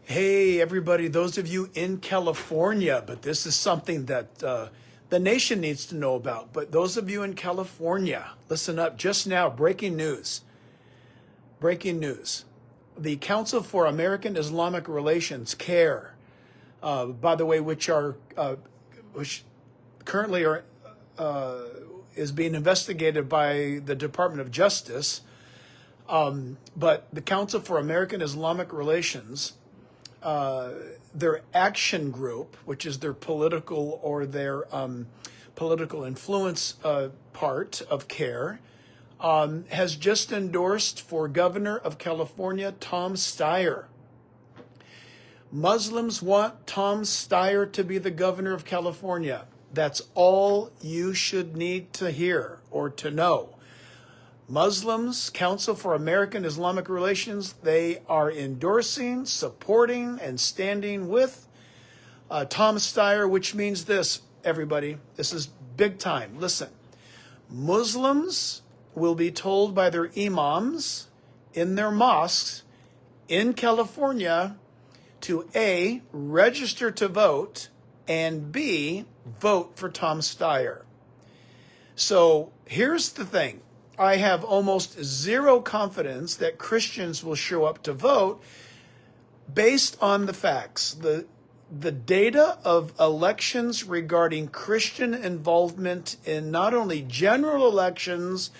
Hey, everybody, those of you in California, but this is something that the nation needs to know about. But those of you in California, listen up. Just now, breaking news. Breaking news. The Council for American-Islamic Relations, CAIR, by the way, which currently is being investigated by the Department of Justice. But the Council for American-Islamic Relations, their action group, which is their political or their political influence part of CAIR, has just endorsed for governor of California, Tom Steyer. Muslims want Tom Steyer to be the governor of California. That's all you should need to hear or to know. Muslims, Council for American-Islamic Relations, they are endorsing, supporting, and standing with Tom Steyer, which means this, everybody. This is big time. Listen, Muslims will be told by their Imams in their mosques in California to A, register to vote, and B, vote for Tom Steyer. So here's the thing. I have almost zero confidence that Christians will show up to vote based on the facts. The data of elections regarding Christian involvement in not only general elections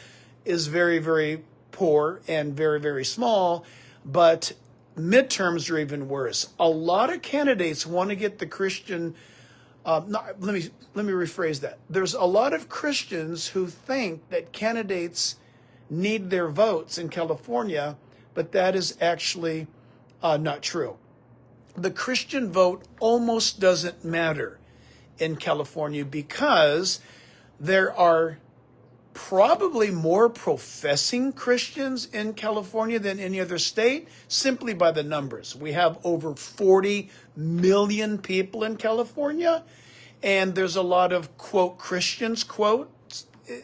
is very, very poor and very, very small, but midterms are even worse. A lot of candidates want to get the Christian let me rephrase that. There's a lot of Christians who think that candidates need their votes in California, but that is actually not true. The Christian vote almost doesn't matter in California because there are probably more professing Christians in California than any other state, simply by the numbers. We have over 40 million people in California, and there's a lot of, quote, Christians, quote,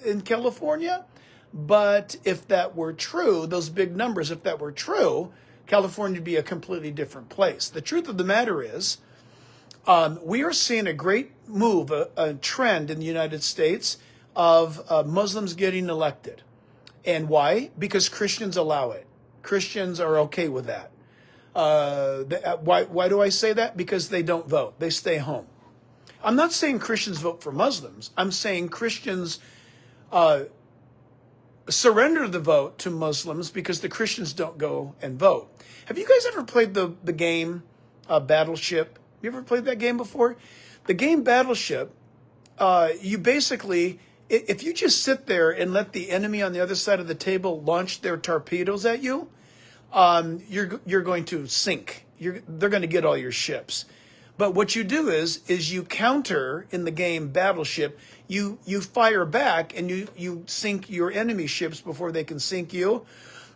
in California. But if that were true, those big numbers, if that were true, California would be a completely different place. The truth of the matter is, we are seeing a great move, a trend in the United States of Muslims getting elected. And why? Because Christians allow it. Christians are okay with that. Why do I say that? Because they don't vote. They stay home. I'm not saying Christians vote for Muslims. I'm saying Christians surrender the vote to Muslims because the Christians don't go and vote. Have you guys ever played the game Battleship? You ever played that game before? The game Battleship, you basically, if you just sit there and let the enemy on the other side of the table launch their torpedoes at you, you're going to sink. They're going to get all your ships. But what you do is you counter in the game Battleship. You fire back and you sink your enemy ships before they can sink you.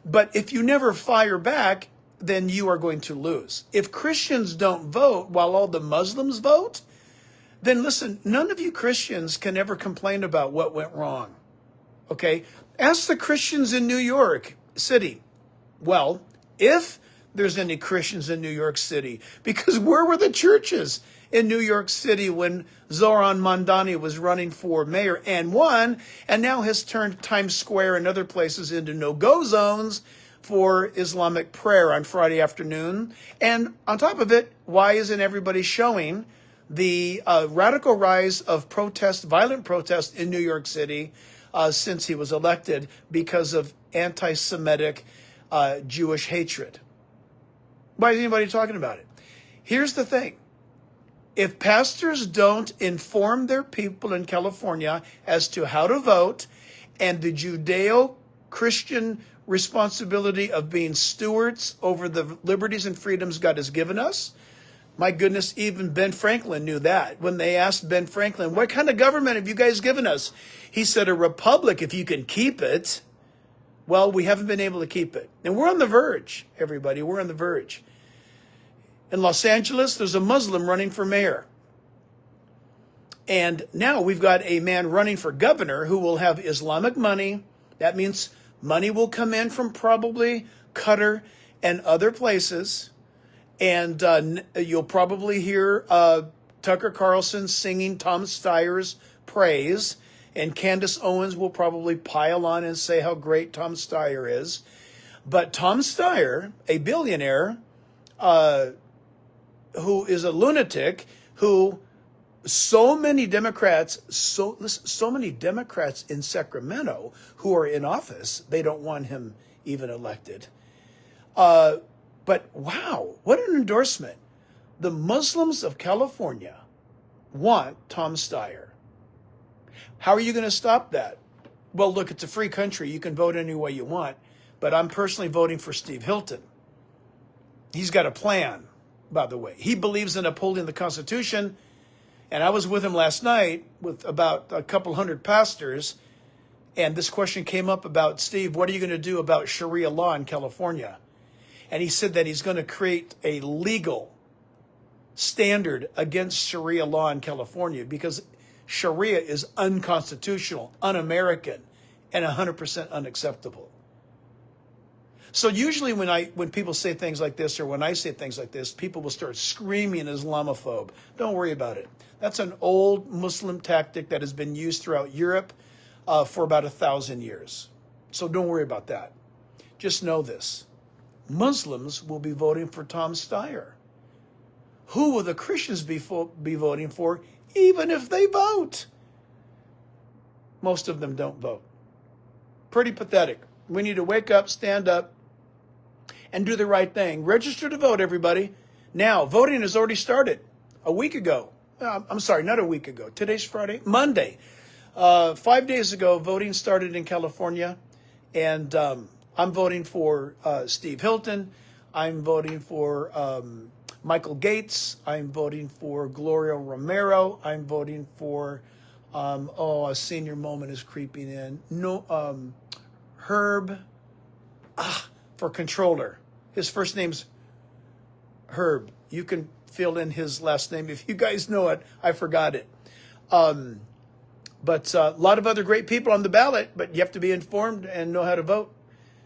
But if you never fire back, then you are going to lose. If Christians don't vote while all the Muslims vote, then listen, none of you Christians can ever complain about what went wrong. Okay? Ask the Christians in New York City. Well, if there's any Christians in New York City, because where were the churches in New York City when Zoran Mandani was running for mayor and won, and now has turned Times Square and other places into no-go zones for Islamic prayer on Friday afternoon? And on top of it, why isn't everybody showing the radical rise of protest, violent protest in New York City since he was elected because of anti-Semitic Jewish hatred? Why is anybody talking about it? Here's the thing. If pastors don't inform their people in California as to how to vote and the Judeo-Christian responsibility of being stewards over the liberties and freedoms God has given us, my goodness, even Ben Franklin knew that. When they asked Ben Franklin, what kind of government have you guys given us? He said, a republic if you can keep it. Well, we haven't been able to keep it. And we're on the verge, everybody. We're on the verge. In Los Angeles, there's a Muslim running for mayor. And now we've got a man running for governor who will have Islamic money. That means money will come in from probably Qatar and other places. And you'll probably hear Tucker Carlson singing Tom Steyer's praise, and Candace Owens will probably pile on and say how great Tom Steyer is. But Tom Steyer, a billionaire who is a lunatic, who so many Democrats in Sacramento who are in office, they don't want him even elected. But wow, what an endorsement. The Muslims of California want Tom Steyer. How are you going to stop that? Well, look, it's a free country. You can vote any way you want. But I'm personally voting for Steve Hilton. He's got a plan, by the way. He believes in upholding the Constitution. And I was with him last night with about a couple hundred pastors. And this question came up about, Steve, what are you going to do about Sharia law in California? And he said that he's going to create a legal standard against Sharia law in California because Sharia is unconstitutional, un-American, and 100% unacceptable. So usually when people say things like this, or when I say things like this, people will start screaming Islamophobe. Don't worry about it. That's an old Muslim tactic that has been used throughout Europe for about 1,000 years. So don't worry about that. Just know this. Muslims will be voting for Tom Steyer. Who will the Christians be voting for, even if they vote? Most of them don't vote. Pretty pathetic. We need to wake up, stand up, and do the right thing. Register to vote, everybody. Now, voting has already started a week ago. I'm sorry, not a week ago. Today's Friday, Monday. 5 days ago, voting started in California, and I'm voting for Steve Hilton. I'm voting for Michael Gates. I'm voting for Gloria Romero. I'm voting for, a senior moment is creeping in. No, Herb, for controller. His first name's Herb. You can fill in his last name. If you guys know it, I forgot it. But a lot of other great people on the ballot, but you have to be informed and know how to vote.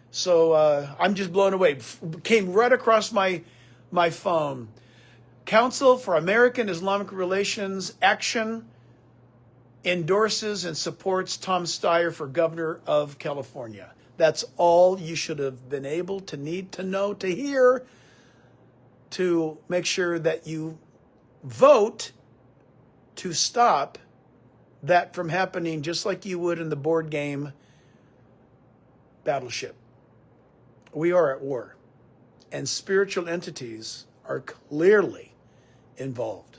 So I'm just blown away. Came right across my phone. Council for American-Islamic Relations Action endorses and supports Tom Steyer for governor of California. That's all you should have been able to need to know, to hear, to make sure that you vote to stop that from happening, just like you would in the board game Battleship. We are at war, and spiritual entities are clearly involved.